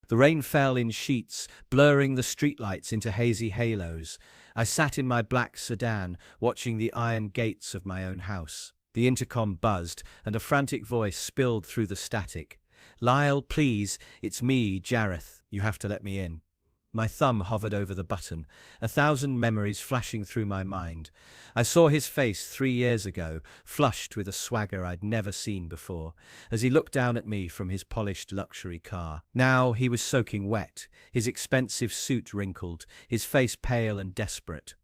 The rain fell in sheets, blurring the streetlights into hazy halos. I sat in my black sedan, watching the iron gates of my own house. The intercom buzzed, and a frantic voice spilled through the static. "Lyle, please, it's me, Jareth. You have to let me in." My thumb hovered over the button, a thousand memories flashing through my mind. I saw his face 3 years ago, flushed with a swagger I'd never seen before, as he looked down at me from his polished luxury car. Now he was soaking wet, his expensive suit wrinkled, his face pale and desperate.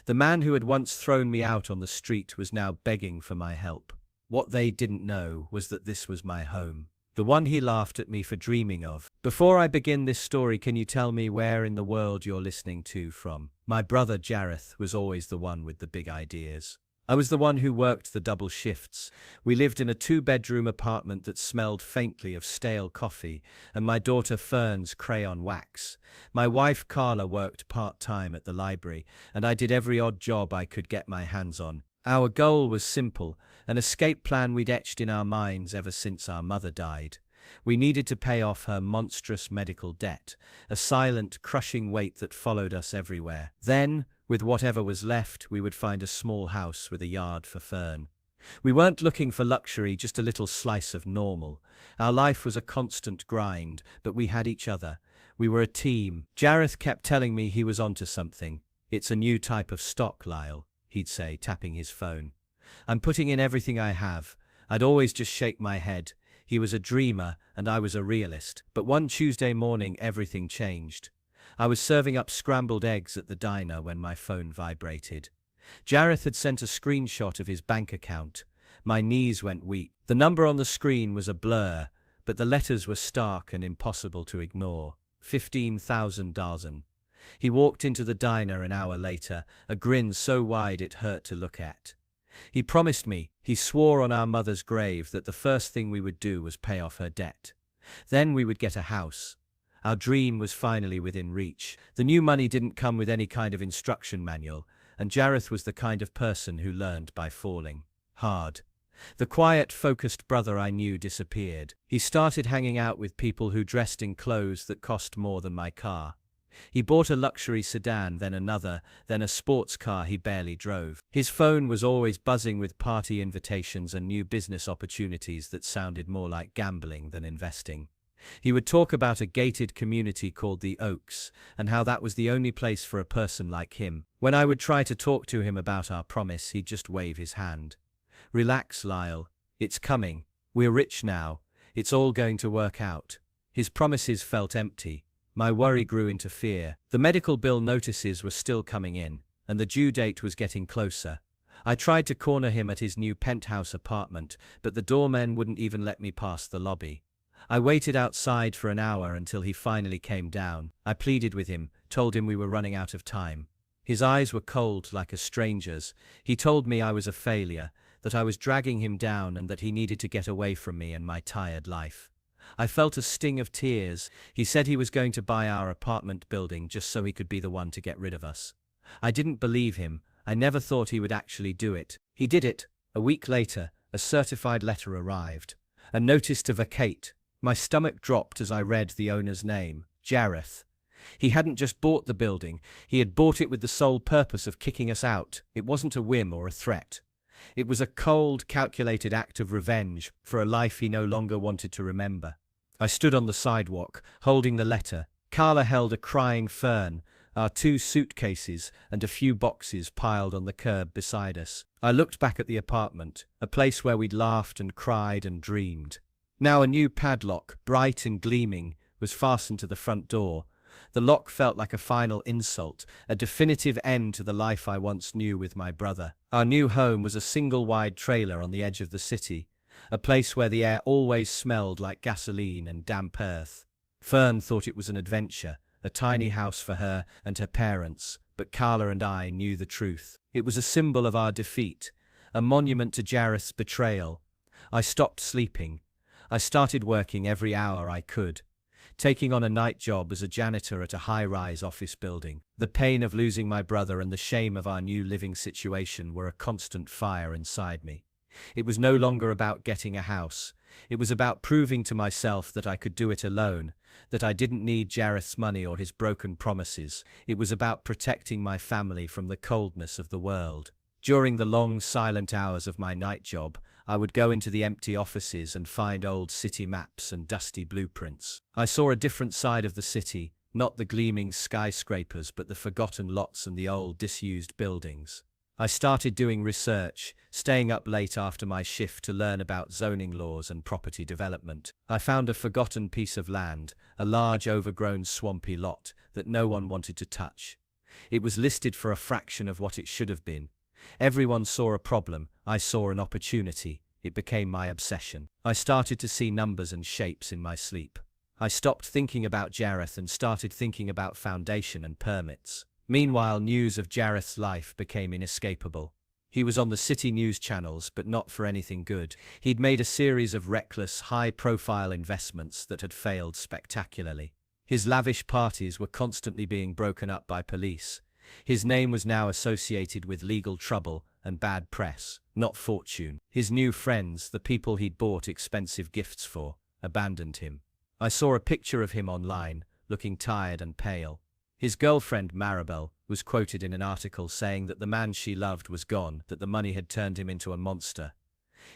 The man who had once thrown me out on the street was now begging for my help. What they didn't know was that this was my home. The one he laughed at me for dreaming of. Before I begin this story, can you tell me where in the world you're listening to from? My brother Jareth was always the one with the big ideas. I was the one who worked the double shifts. We lived in a 2-bedroom apartment that smelled faintly of stale coffee, and my daughter Fern's crayon wax. My wife Carla worked part-time at the library, and I did every odd job I could get my hands on. Our goal was simple, an escape plan we'd etched in our minds ever since our mother died. We needed to pay off her monstrous medical debt, a silent, crushing weight that followed us everywhere. Then, with whatever was left, we would find a small house with a yard for Fern. We weren't looking for luxury, just a little slice of normal. Our life was a constant grind, but we had each other. We were a team. Jareth kept telling me he was onto something. "It's a new type of stock, Lyle," he'd say, tapping his phone. "I'm putting in everything I have." I'd always just shake my head. He was a dreamer, and I was a realist. But one Tuesday morning, everything changed. I was serving up scrambled eggs at the diner when my phone vibrated. Jareth had sent a screenshot of his bank account. My knees went weak. The number on the screen was a blur, but the letters were stark and impossible to ignore. $15,000. He walked into the diner an hour later, a grin so wide it hurt to look at. He promised me, he swore on our mother's grave, that the first thing we would do was pay off her debt. Then we would get a house. Our dream was finally within reach. The new money didn't come with any kind of instruction manual, and Jareth was the kind of person who learned by falling hard. The quiet, focused brother I knew disappeared. He started hanging out with people who dressed in clothes that cost more than my car. He bought a luxury sedan, then another, then a sports car he barely drove. His phone was always buzzing with party invitations and new business opportunities that sounded more like gambling than investing. He would talk about a gated community called the Oaks, and how that was the only place for a person like him. When I would try to talk to him about our promise, he'd just wave his hand. "Relax, Lyle. It's coming. We're rich now. It's all going to work out." His promises felt empty. My worry grew into fear. The medical bill notices were still coming in, and the due date was getting closer. I tried to corner him at his new penthouse apartment, but the doorman wouldn't even let me pass the lobby. I waited outside for an hour until he finally came down. I pleaded with him, told him we were running out of time. His eyes were cold like a stranger's. He told me I was a failure, that I was dragging him down, and that he needed to get away from me and my tired life. I felt a sting of tears. He said he was going to buy our apartment building just so he could be the one to get rid of us. I didn't believe him. I never thought he would actually do it. He did it. A week later, a certified letter arrived. A notice to vacate. My stomach dropped as I read the owner's name, Jareth. He hadn't just bought the building, he had bought it with the sole purpose of kicking us out. It wasn't a whim or a threat. It was a cold, calculated act of revenge for a life he no longer wanted to remember. I stood on the sidewalk, holding the letter. Carla held a crying Fern, our 2 suitcases and a few boxes piled on the curb beside us. I looked back at the apartment, a place where we'd laughed and cried and dreamed. Now a new padlock, bright and gleaming, was fastened to the front door. The lock felt like a final insult, a definitive end to the life I once knew with my brother. Our new home was a single-wide trailer on the edge of the city, a place where the air always smelled like gasoline and damp earth. Fern thought it was an adventure, a tiny house for her and her parents, but Carla and I knew the truth. It was a symbol of our defeat, a monument to Jareth's betrayal. I stopped sleeping. I started working every hour I could, taking on a night job as a janitor at a high-rise office building. The pain of losing my brother and the shame of our new living situation were a constant fire inside me. It was no longer about getting a house. It was about proving to myself that I could do it alone, that I didn't need Jareth's money or his broken promises. It was about protecting my family from the coldness of the world. During the long, silent hours of my night job, I would go into the empty offices and find old city maps and dusty blueprints. I saw a different side of the city, not the gleaming skyscrapers but the forgotten lots and the old disused buildings. I started doing research, staying up late after my shift to learn about zoning laws and property development. I found a forgotten piece of land, a large overgrown swampy lot that no one wanted to touch. It was listed for a fraction of what it should have been. Everyone saw a problem, I saw an opportunity. It became my obsession. I started to see numbers and shapes in my sleep. I stopped thinking about Jareth and started thinking about foundation and permits. Meanwhile, news of Jareth's life became inescapable. He was on the city news channels, but not for anything good. He'd made a series of reckless, high-profile investments that had failed spectacularly. His lavish parties were constantly being broken up by police. His name was now associated with legal trouble and bad press, not fortune. His new friends, the people he'd bought expensive gifts for, abandoned him. I saw a picture of him online, looking tired and pale. His girlfriend, Maribel, was quoted in an article saying that the man she loved was gone, that the money had turned him into a monster.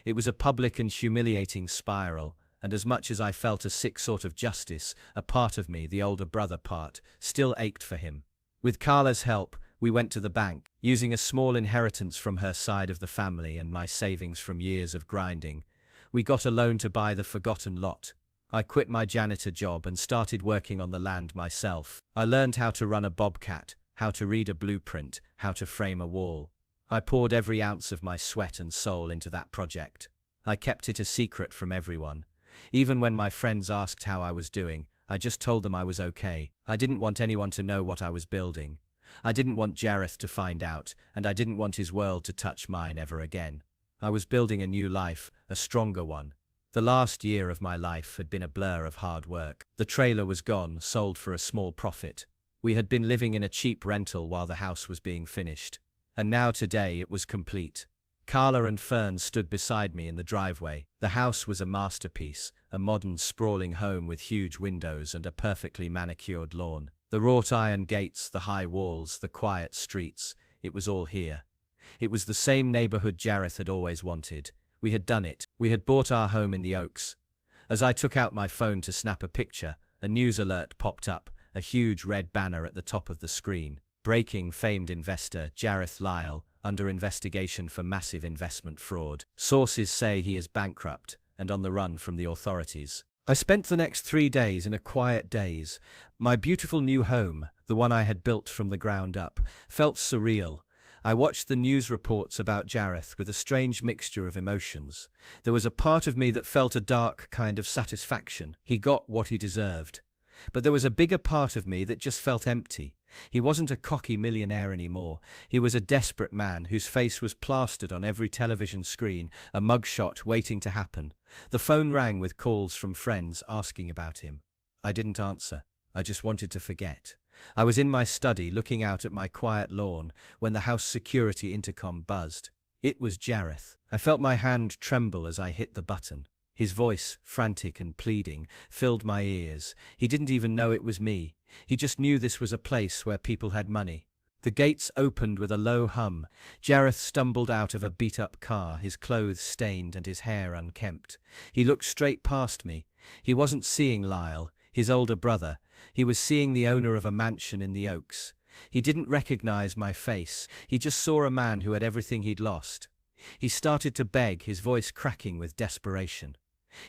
It was a public and humiliating spiral, and as much as I felt a sick sort of justice, a part of me, the older brother part, still ached for him. With Carla's help, we went to the bank, using a small inheritance from her side of the family and my savings from years of grinding. We got a loan to buy the forgotten lot. I quit my janitor job and started working on the land myself. I learned how to run a bobcat, how to read a blueprint, how to frame a wall. I poured every ounce of my sweat and soul into that project. I kept it a secret from everyone. Even when my friends asked how I was doing, I just told them I was okay. I didn't want anyone to know what I was building. I didn't want Jareth to find out, and I didn't want his world to touch mine ever again. I was building a new life, a stronger one. The last year of my life had been a blur of hard work. The trailer was gone, sold for a small profit. We had been living in a cheap rental while the house was being finished. And now today it was complete. Carla and Fern stood beside me in the driveway. The house was a masterpiece, a modern sprawling home with huge windows and a perfectly manicured lawn. The wrought iron gates, the high walls, the quiet streets, it was all here. It was the same neighborhood Jareth had always wanted. We had done it. We had bought our home in the Oaks. As I took out my phone to snap a picture, a news alert popped up, a huge red banner at the top of the screen. Breaking: famed investor Jareth Lyle under investigation for massive investment fraud. Sources say he is bankrupt and on the run from the authorities. I spent the next 3 days in a quiet daze. My beautiful new home, the one I had built from the ground up, felt surreal. I watched the news reports about Jareth with a strange mixture of emotions. There was a part of me that felt a dark kind of satisfaction. He got what he deserved. But there was a bigger part of me that just felt empty. He wasn't a cocky millionaire anymore. He was a desperate man whose face was plastered on every television screen, a mugshot waiting to happen. The phone rang with calls from friends asking about him. I didn't answer. I just wanted to forget. I was in my study looking out at my quiet lawn when the house security intercom buzzed. It was Jareth. I felt my hand tremble as I hit the button. His voice, frantic and pleading, filled my ears. He didn't even know it was me. He just knew this was a place where people had money. The gates opened with a low hum. Jareth stumbled out of a beat-up car, his clothes stained and his hair unkempt. He looked straight past me. He wasn't seeing Lyle, his older brother. He was seeing the owner of a mansion in the Oaks. He didn't recognize my face. He just saw a man who had everything he'd lost. He started to beg, his voice cracking with desperation.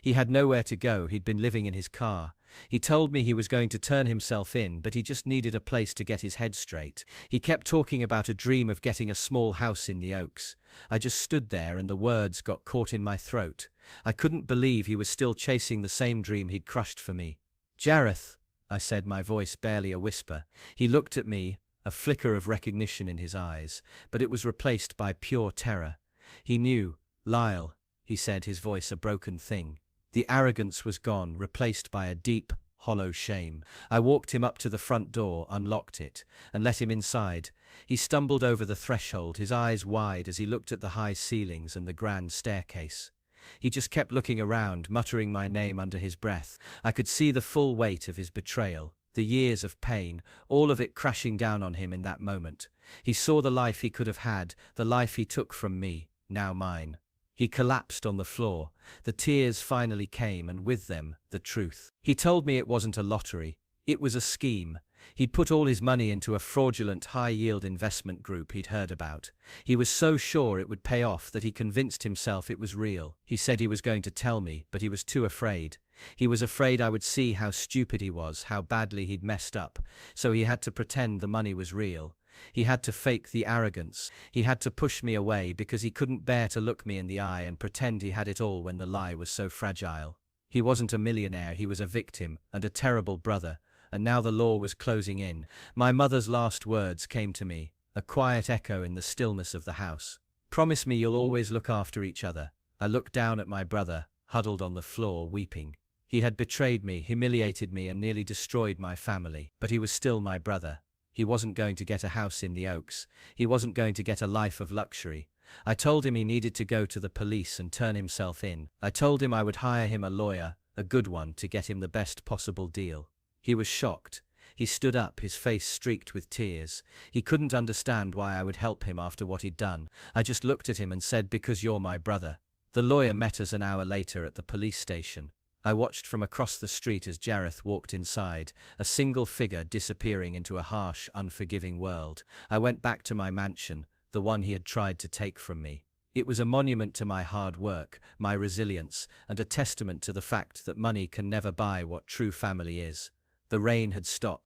He had nowhere to go. He'd been living in his car. He told me he was going to turn himself in, but he just needed a place to get his head straight. He kept talking about a dream of getting a small house in the Oaks. I just stood there and the words got caught in my throat. I couldn't believe he was still chasing the same dream he'd crushed for me. "Jareth," I said, my voice barely a whisper. He looked at me, a flicker of recognition in his eyes, but it was replaced by pure terror. He knew. "Lyle," he said, his voice a broken thing. The arrogance was gone, replaced by a deep, hollow shame. I walked him up to the front door, unlocked it, and let him inside. He stumbled over the threshold, his eyes wide as he looked at the high ceilings and the grand staircase. He just kept looking around, muttering my name under his breath. I could see the full weight of his betrayal, the years of pain, all of it crashing down on him in that moment. He saw the life he could have had, the life he took from me, now mine. He collapsed on the floor. The tears finally came, and with them, the truth. He told me it wasn't a lottery. It was a scheme. He'd put all his money into a fraudulent high-yield investment group he'd heard about. He was so sure it would pay off that he convinced himself it was real. He said he was going to tell me, but he was too afraid. He was afraid I would see how stupid he was, how badly he'd messed up. So he had to pretend the money was real. He had to fake the arrogance. He had to push me away because he couldn't bear to look me in the eye and pretend he had it all when the lie was so fragile. He wasn't a millionaire, he was a victim, and a terrible brother. And now the law was closing in. My mother's last words came to me, a quiet echo in the stillness of the house. "Promise me you'll always look after each other." I looked down at my brother, huddled on the floor, weeping. He had betrayed me, humiliated me, and nearly destroyed my family. But he was still my brother. He wasn't going to get a house in the Oaks. He wasn't going to get a life of luxury. I told him he needed to go to the police and turn himself in. I told him I would hire him a lawyer, a good one, to get him the best possible deal. He was shocked. He stood up, his face streaked with tears. He couldn't understand why I would help him after what he'd done. I just looked at him and said, "Because you're my brother." The lawyer met us an hour later at the police station. I watched from across the street as Jareth walked inside, a single figure disappearing into a harsh, unforgiving world. I went back to my mansion, the one he had tried to take from me. It was a monument to my hard work, my resilience, and a testament to the fact that money can never buy what true family is. The rain had stopped.